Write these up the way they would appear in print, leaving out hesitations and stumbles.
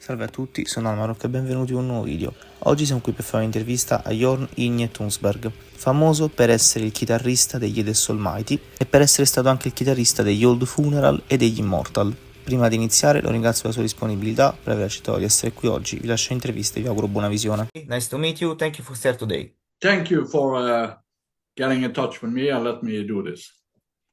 Salve a tutti, sono Almarok e benvenuti in un nuovo video. Oggi siamo qui per fare un'intervista a Jørn Inge Tunsberg, famoso per essere il chitarrista degli ex-Almighty e per essere stato anche il chitarrista degli Old Funeral e degli Immortal. Prima di iniziare lo ringrazio per la sua disponibilità, per aver accettato di essere qui oggi, vi lascio l'intervista e vi auguro buona visione. Nice to meet you, thank you for staying today. Thank you for getting in touch with me and let me do this.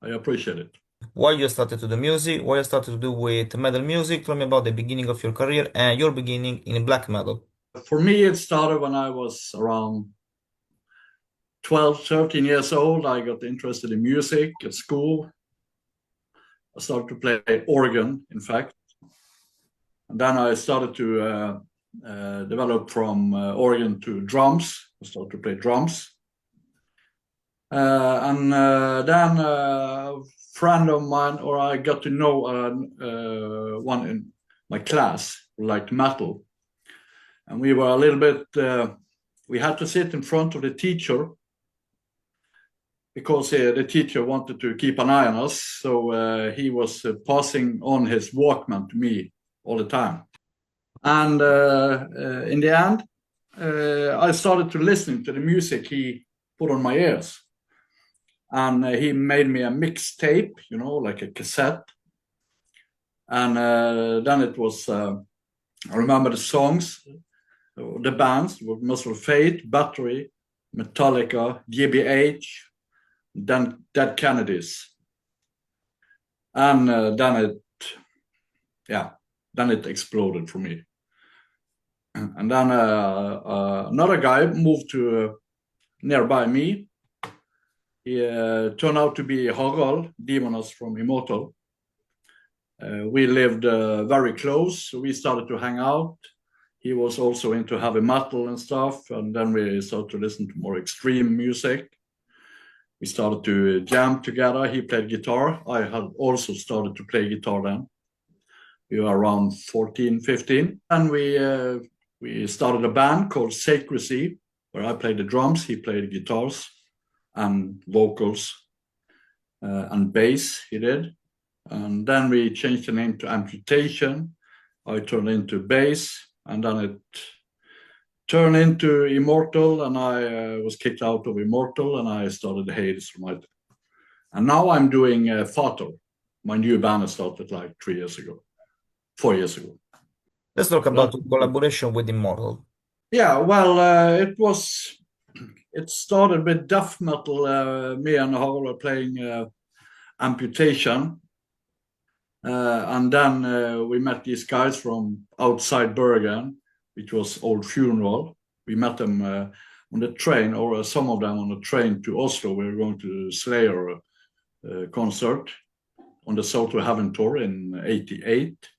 I appreciate it. Why you started to do music, what you started to do with metal music, tell me about the beginning of your career and your beginning in black metal. For me, it started when I was around 12, 13 years old. I got interested in music at school. I started to play organ, in fact. And then I started to develop from organ to drums. I started to play drums. Then a friend of mine, or I got to know one in my class who liked metal. And we were a little bit, we had to sit in front of the teacher because the teacher wanted to keep an eye on us. So he was passing on his Walkman to me all the time. And in the end, I started to listen to the music he put on my ears. And he made me a mixtape, you know, like a cassette. And then it was, I remember the songs, the bands, Muscle Fate, Battery, Metallica, GBH, then Dead Kennedys. And then it exploded for me. And then another guy moved to nearby me. He turned out to be Harald, demonist from Immortal. We lived very close, so we started to hang out. He was also into heavy metal and stuff, and then we started to listen to more extreme music. We started to jam together. He played guitar. I had also started to play guitar then. We were around 14, 15. And we started a band called Secrecy, where I played the drums, he played guitars and vocals and bass he did. And then we changed the name to Amputation. I turned into bass, and then it turned into Immortal, and I was kicked out of Immortal, and I started Hades from it. And now I'm doing Fatal. My new band started like 4 years ago. Let's talk about the collaboration with Immortal. Yeah, well, it started with death metal. Me and Harald were playing Amputation. And then we met these guys from outside Bergen, which was Old Funeral. We met them on the train, or some of them on the train to Oslo. We were going to Slayer concert on the South to Heaven tour in '88.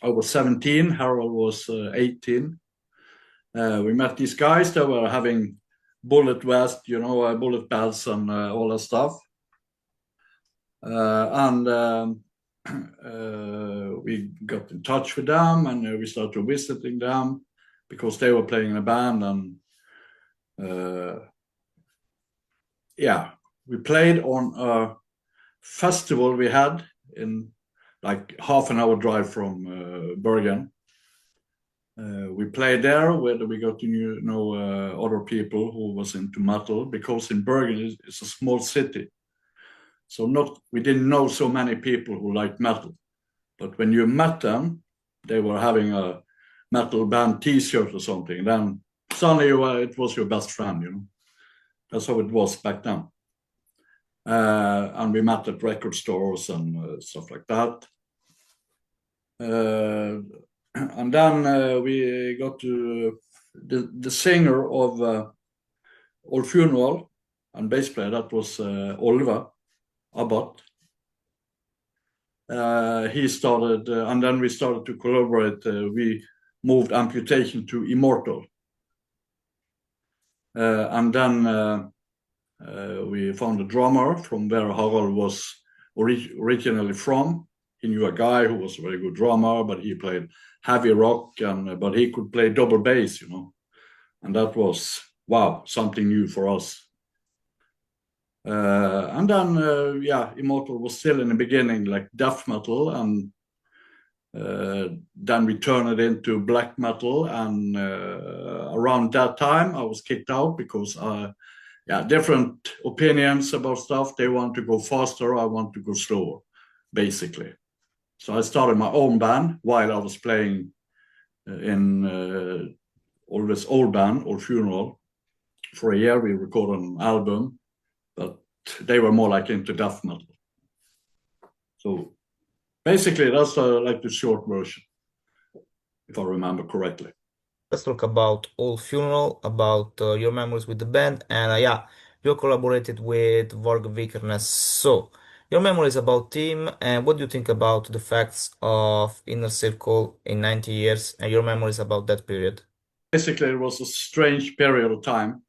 I was 17, Harold was 18. We met these guys that were having bullet vest, you know, bullet belts and all that stuff. We got in touch with them, and we started visiting them because they were playing in a band. And we played on a festival we had in like half an hour drive from Bergen. We played there where we got to know other people who was into metal, because in Bergen it's a small city. So we didn't know so many people who liked metal. But when you met them, they were having a metal band t-shirt or something. Then suddenly it was your best friend, you know. That's how it was back then. And we met at record stores and stuff like that. And then we got to the singer of Old Funeral and bass player, that was Olve Abbat. He started, and then we started to collaborate. We moved Amputation to Immortal. And then we found a drummer from where Harald was originally from. He knew a guy who was a very good drummer, but he played heavy rock, but he could play double bass, you know. And that was, wow, something new for us. And then, Immortal was still in the beginning like death metal, and Then we turned it into black metal, and around that time I was kicked out because different opinions about stuff. They want to go faster, I want to go slower, basically. So I started my own band while I was playing in all this old band, Old Funeral. For a year we recorded an album, but they were more like into death metal. So basically that's like the short version, if I remember correctly. Let's talk about Old Funeral, about your memories with the band, and you collaborated with Varg Vikernes. So, your memories about him, and what do you think about the facts of Inner Circle in 90 years, and your memories about that period? Basically, it was a strange period of time.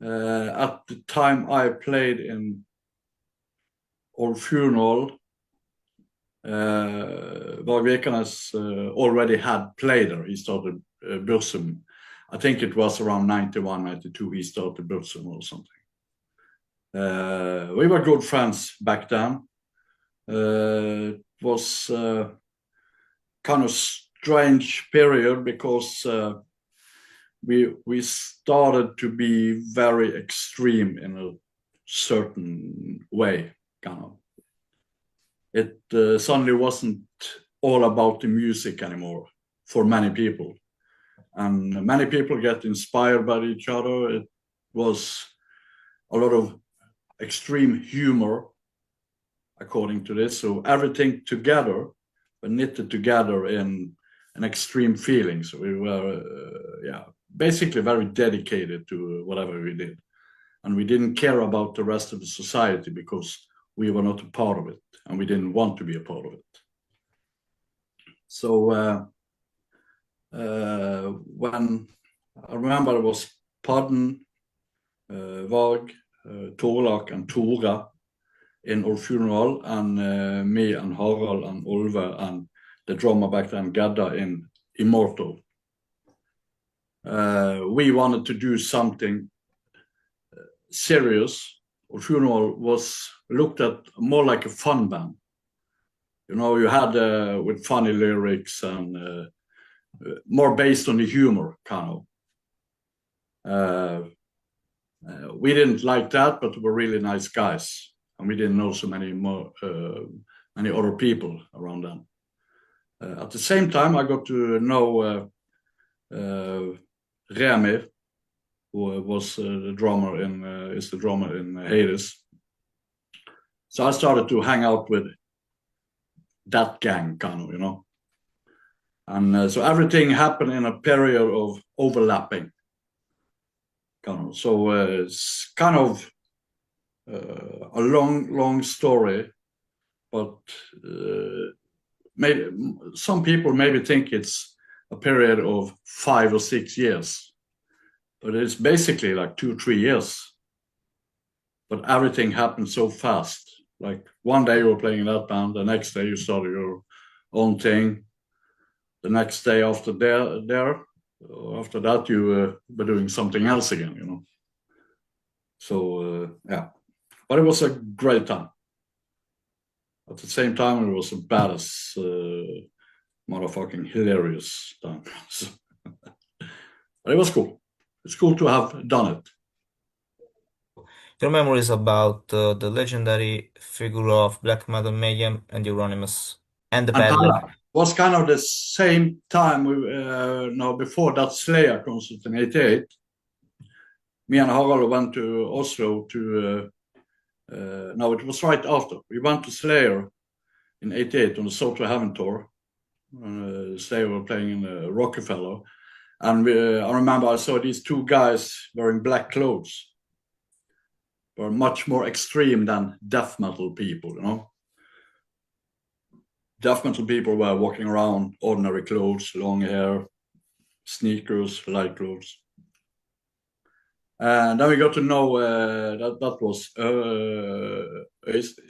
At the time I played in Old Funeral, Varg Vikernes already had played there. He started Bursum. I think it was around 91, 92 he started Bursum or something. We were good friends back then. It was kind of strange period because we started to be very extreme in a certain way, kind of. It suddenly wasn't all about the music anymore for many people. And many people get inspired by each other. It was a lot of extreme humor, according to this. So everything together, but knitted together in an extreme feeling. So we were, basically very dedicated to whatever we did. And we didn't care about the rest of the society because we were not a part of it, and we didn't want to be a part of it. So when I remember it was Padden, Varg, Torlak and Tora in Old Funeral, and me and Harald and Olve and the drummer back then, Gedda, in Immortal. We wanted to do something serious. Old Funeral was looked at more like a fun band. You know, you had with funny lyrics and more based on the humor, kind of. We didn't like that, but we were really nice guys, and we didn't know so many other people around them. At the same time, I got to know Remi, who was the drummer is the drummer in Hades. So I started to hang out with that gang, kind of, you know. And so everything happened in a period of overlapping. Kind of. So it's kind of a long story, but maybe some people maybe think it's a period of 5 or 6 years, but it's basically like 2-3 years. But everything happened so fast. Like one day you were playing in that band, the next day you started your own thing. The next day after after that you were doing something else again, you know. So but it was a great time. At the same time, it was a badass, motherfucking hilarious time. But it was cool. It's cool to have done it. Your memories about the legendary figure of black metal mayhem and Euronymous and the bad luck. Was kind of the same time before that Slayer concert in '88. Me and Harald went to Oslo to no, it was right after. We went to Slayer in '88 on the Soul to Heaven tour. Slayer were playing in Rockefeller, and I remember I saw these two guys wearing black clothes. Were much more extreme than death metal people, you know. Death metal people were walking around ordinary clothes, long hair, sneakers, light clothes. And then we got to know that was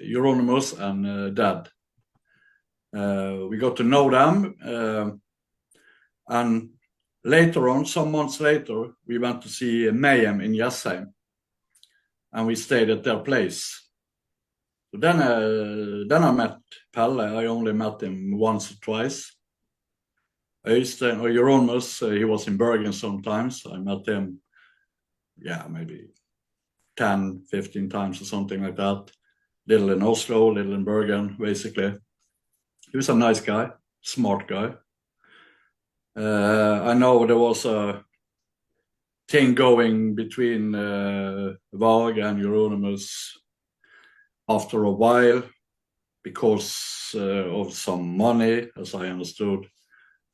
Euronymous and Dad. We got to know them, and later on, some months later, we went to see Mayhem in Jessheim, and we stayed at their place. So then I met Pelle, I only met him once or twice. Øystein or Euronymous, he was in Bergen sometimes. I met him, maybe 10, 15 times or something like that. Little in Oslo, little in Bergen, basically. He was a nice guy, smart guy. I know there was a thing going between Varg and Euronymous after a while because of some money, as I understood,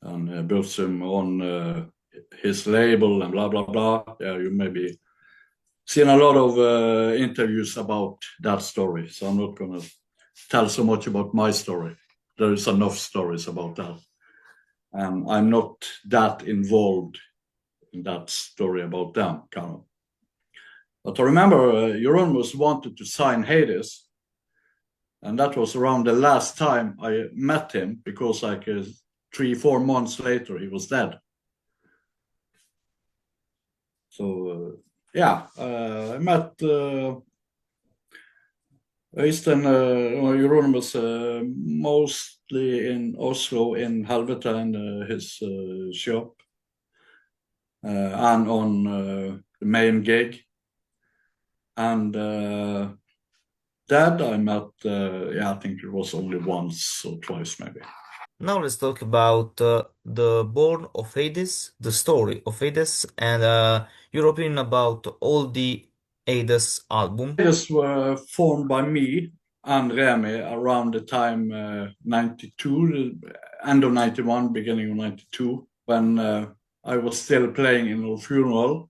and built him on his label and blah, blah, blah. Yeah, you maybe seen a lot of interviews about that story, so I'm not going to tell so much about my story. There is enough stories about that. And I'm not that involved in that story about them, kind of. But I remember Euronymous wanted to sign Hades, and that was around the last time I met him, because like 3-4 months later he was dead. So I met Øystein Euronymous mostly in Oslo, in Helvete, in his shop, and on the main gig. And Dad I met, I think it was only once or twice maybe. Now let's talk about the Born of Hades, the story of Hades, and your opinion about all the Hades album. Hades were formed by me and Remi around the time 92, end of 91, beginning of 92, when I was still playing in Old Funeral,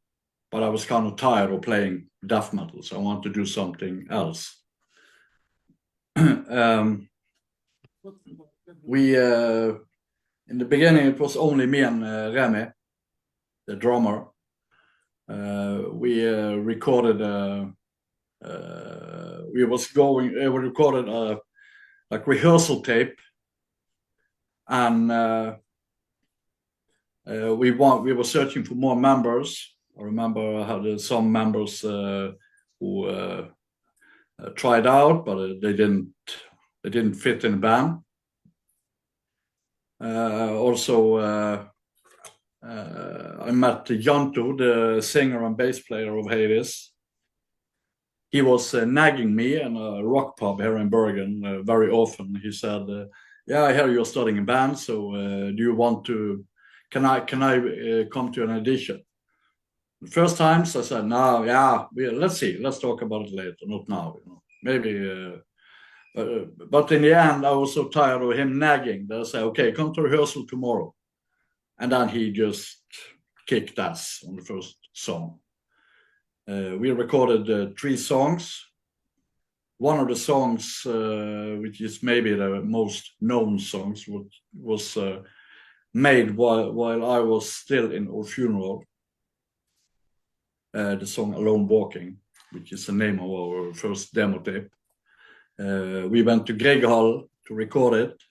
but I was kind of tired of playing death metal, so I wanted to do something else. We in the beginning it was only me and Remi, the drummer. We recorded we recorded a like rehearsal tape, and we were searching for more members. I remember I had some members who tried out, but they didn't fit in the band. Also, I met Janto, the singer and bass player of Hades. He was nagging me in a rock pub here in Bergen very often. He said, I hear you're starting a band, so do you want to, can I come to an audition? The first times I said, no, let's see, let's talk about it later, not now, maybe. But in the end, I was so tired of him nagging that I said, okay, come to rehearsal tomorrow. And then he just kicked ass on the first song. We recorded 3 songs. One of the songs, which is maybe the most known songs, was made while I was still in Old Funeral. The song Alone Walking, which is the name of our first demo tape. We went to Grieghallen to record it,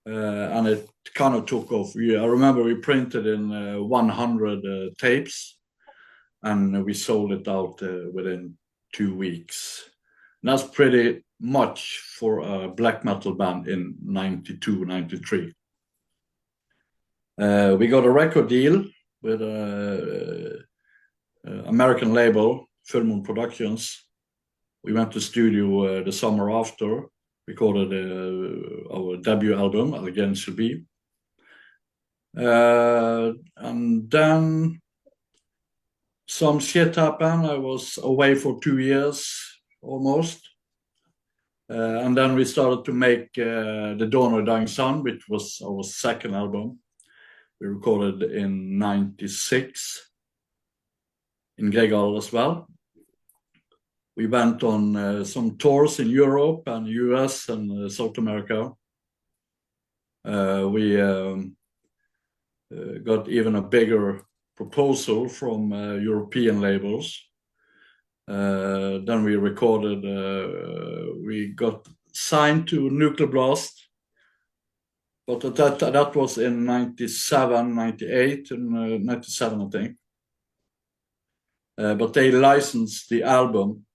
and it kind of took off. I remember we printed in 100 tapes, and we sold it out within 2 weeks. And that's pretty much for a black metal band in 92, 93. We got a record deal with an American label, Full Moon Productions. We went to studio the summer after, recorded our debut album, Again Shall Be. And then some shit happened. I was away for 2 years, almost. And then we started to make The Dawn of Dying Sun, which was our second album. We recorded in 96 in Grieghallen as well. We went on some tours in Europe and US and South America. We got even a bigger proposal from European labels. Then we recorded, we got signed to Nuclear Blast, but that was in 97, 98, and 97, I think. But they licensed the album,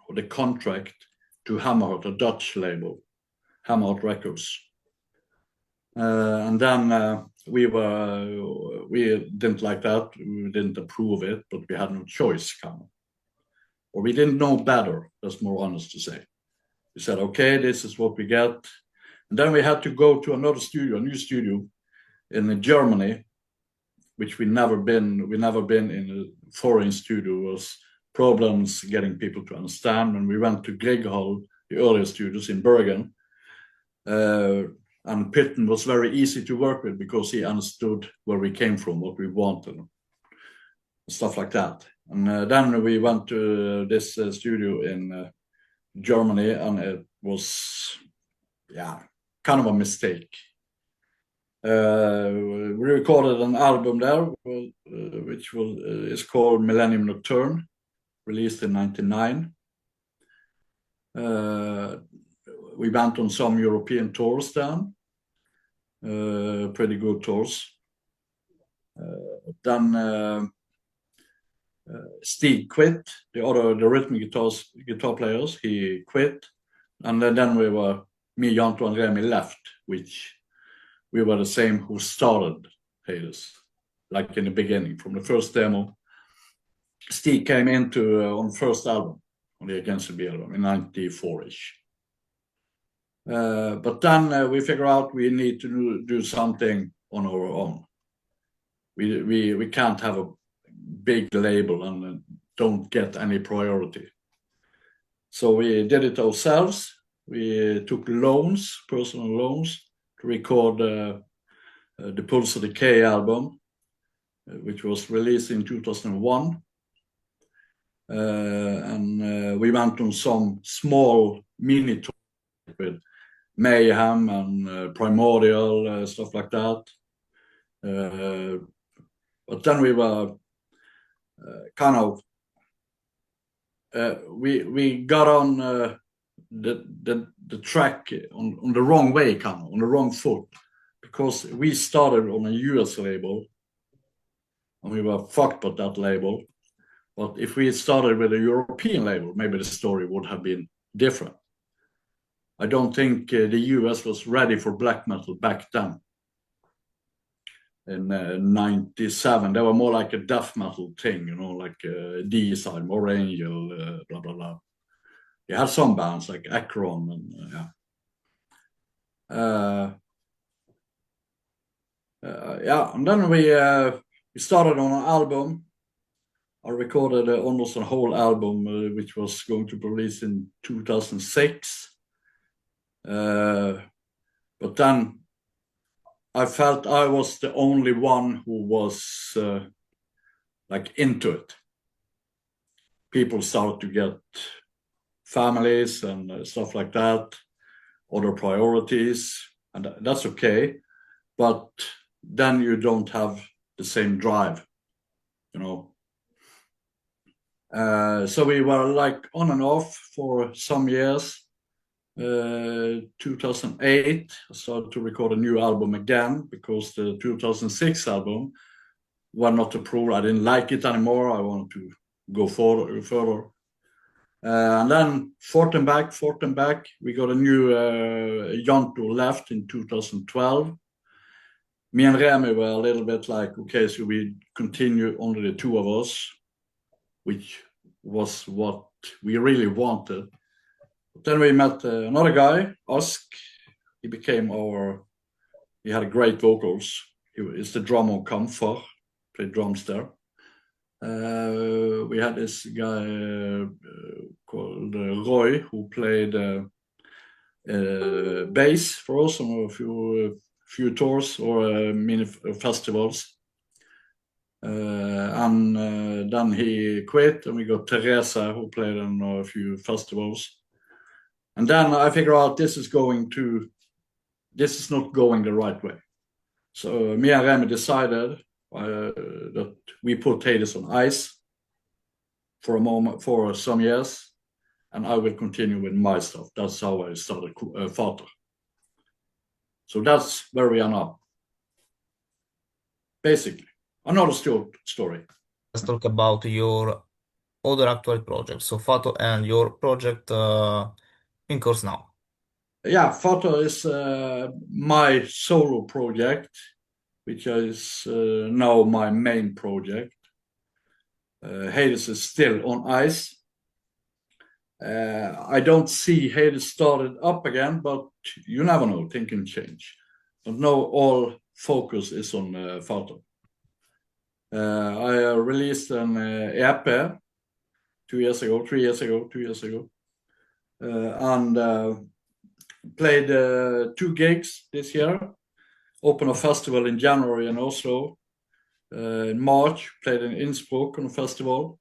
or the contract, to Hammerheart, a Dutch label. Hammer Out Records. And then we didn't like that. We didn't approve it, but we had no choice, kind of. Or we didn't know better. That's more honest to say. We said, okay, this is what we get. And then we had to go to another studio, a new studio in Germany, which we never been. We never been in a foreign studio. It was problems getting people to understand. When we went to Grieghall, the earlier studios in Bergen, and Pitten was very easy to work with because he understood where we came from, what we wanted, stuff like that. And then we went to this studio in Germany, and it was, kind of a mistake. We recorded an album there, which is called Millennium Nocturne, released in '99. We went on some European tours then, pretty good tours. Then Stig quit, the rhythm guitar players, he quit. And then me, Janto and Remi left, which we were the same who started Hades, like in the beginning, from the first demo. Stig came into on the first album, on the Against the Bee album, in '94-ish. But then we figure out we need to do something on our own. We can't have a big label and don't get any priority. So we did it ourselves. We took loans, personal loans, to record the Pulse of Decay album, which was released in 2001. And we went on some small mini tours with Mayhem and Primordial, stuff like that. But then we were kind of we got on the track on the wrong way, kind of on the wrong foot, because we started on a US label and we were fucked with that label. But if we had started with a European label, maybe the story would have been different. I don't think the US was ready for black metal back then. In '97, they were more like a death metal thing, like D-Side, More Angel, blah, blah, blah. You had some bands like Akron and and then we started on an album. I recorded almost a whole album, which was going to be released in 2006. But then I felt I was the only one who was like into it. People started to get families and stuff like that, other priorities, and that's okay. But then you don't have the same drive, So we were like on and off for some years. 2008, I started to record a new album again because the 2006 album was not approved. I didn't like it anymore. I wanted to go further. And then forth and back. We got a new Janto left in 2012. Me and Remi were a little bit like, okay, so we continue only the two of us, which was what we really wanted. But then we met another guy, Ask. He had great vocals. He's the drummer on Kamfer, played drums there. We had this guy called Roy, who played bass for us on a few tours or mini festivals. And then he quit, and we got Teresa, who played on a few festivals. And then I figured out this is not going the right way. So me and Remi decided that we put Hades on ice for a moment, for some years, and I will continue with my stuff. That's how I started Fater. So that's where we are now. Basically, another story. Let's talk about your other actual projects, so Fato and your project in course now. yeah, Photo is my solo project, which is now my main project. Hades is still on ice. I don't see Hades started up again, but you never know, things can change. But now all focus is on Photo. I released an EP 3 years ago, and played 2 gigs this year. Opened a festival in January in Oslo. In March, played in Innsbruck on a festival.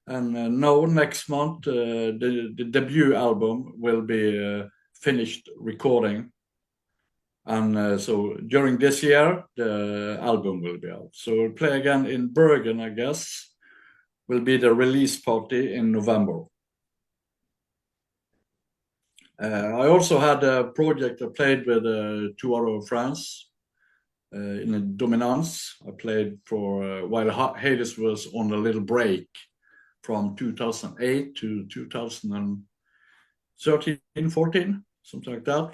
And now next month, the debut album will be finished recording. And so during this year, the album will be out. So we'll play again in Bergen, I guess. Will be the release party in November. I also had a project I played with 2 other friends in a Dominance. I played for while Hades was on a little break from 2008 to 2013, 14, something like that.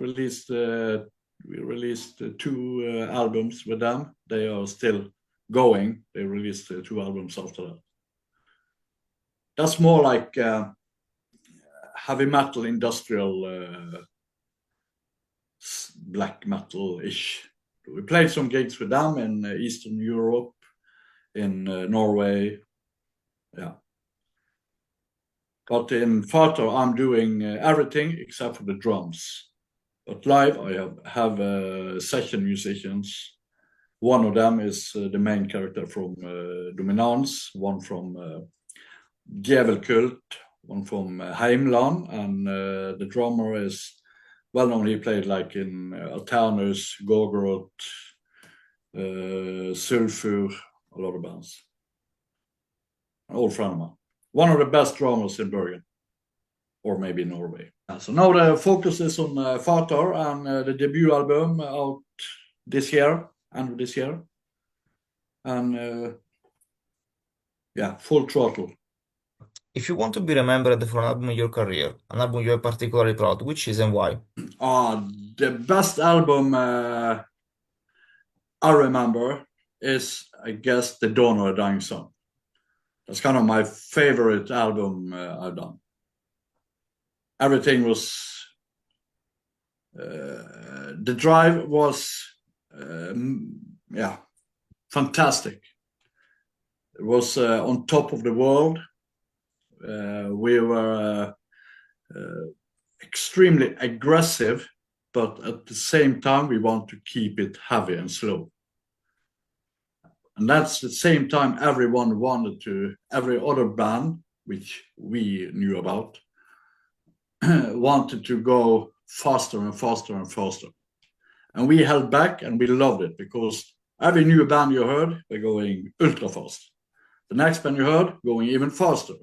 We released 2 albums with them. They are still going. They released 2 albums after that. That's more like heavy metal, industrial, black metal-ish. We played some gigs with them in Eastern Europe, in Norway, yeah. But in Photo, I'm doing everything except for the drums. But live, I have session musicians. One of them is the main character from Dominance, one from Djevelkult, one from Heimland, and the drummer is well known. He played like in Alternus, Gorgoroth, Sulfur, a lot of bands. An old friend of mine. One of the best drummers in Bergen, or maybe Norway. So now the focus is on Fatar and the debut album out this year, end of this year. And yeah, full throttle. If you want to be remembered for an album in your career, an album you are particularly proud, which is and why? The best album I remember is, I guess, The Dawn of a Dying Sun. That's kind of my favorite album I've done. Everything was, the drive was, yeah, fantastic. It was on top of the world. We were extremely aggressive, but at the same time, we want to keep it heavy and slow. And that's the same time everyone wanted to, every other band, which we knew about, wanted to go faster and faster and faster. And we held back and we loved it because every new band you heard, they're going ultra fast. The next band you heard, going even faster.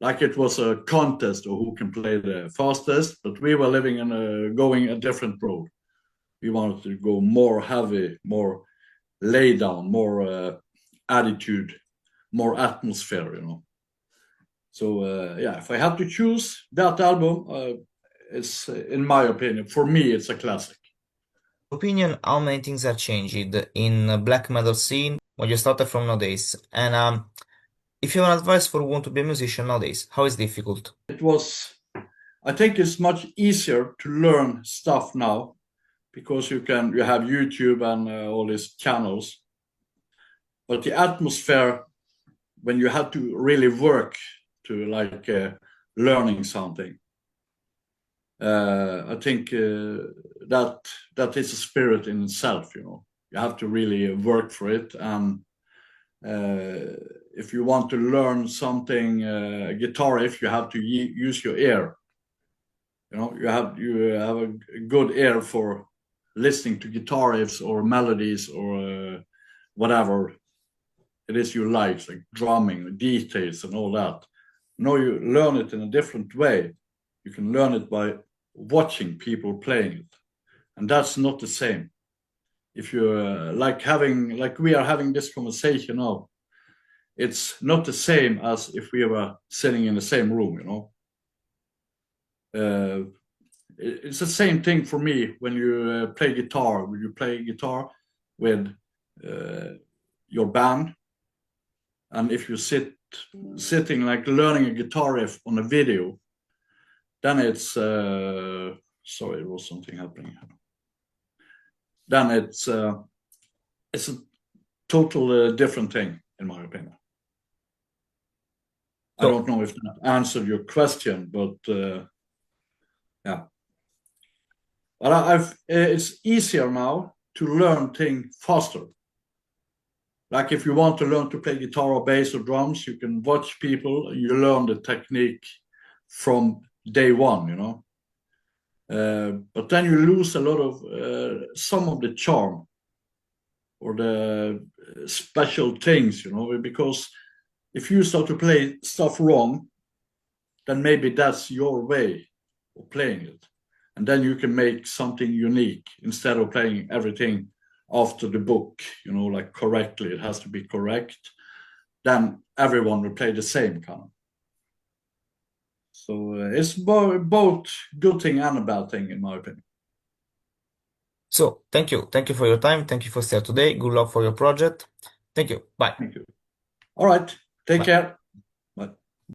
Like it was a contest of who can play the fastest, but we were living in going a different road. We wanted to go more heavy, more lay down, more attitude, more atmosphere, you know. So yeah, if I had to choose that album, it's, in my opinion, for me, it's a classic. Opinion, how many things have changed in black metal scene when you started from nowadays? And if you have an advice for who want to be a musician nowadays, how is it difficult? It was, I think it's much easier to learn stuff now because you have YouTube and all these channels. But the atmosphere, when you had to really work to like learning something, I think that is a spirit in itself, you know. You have to really work for it. And if you want to learn something, guitar riff, you have to use your ear. You know, you have a good ear for listening to guitar riffs or melodies or whatever it is you like drumming, details and all that. Now you learn it in a different way. You can learn it by watching people playing it. And that's not the same. If you're like we are having this conversation now, it's not the same as if we were sitting in the same room, you know. it's the same thing for me when you play guitar. When you play guitar with your band, and if you sitting like learning a guitar riff on a video, then it's sorry, there was something happening. Then it's a total different thing, in my opinion. I don't know if that answered your question, but yeah. But it's easier now to learn things faster. Like if you want to learn to play guitar or bass or drums, you can watch people, you learn the technique from day one, you know. But then you lose a lot of some of the charm or the special things, you know, because if you start to play stuff wrong, then maybe that's your way of playing it. And then you can make something unique instead of playing everything after the book, you know, like correctly. It has to be correct. Then everyone will play the same kind of. So it's both good thing and a bad thing, in my opinion. So thank you for your time. Thank you for staying today. Good luck for your project. Thank you. Bye. Thank you. All right. Take care.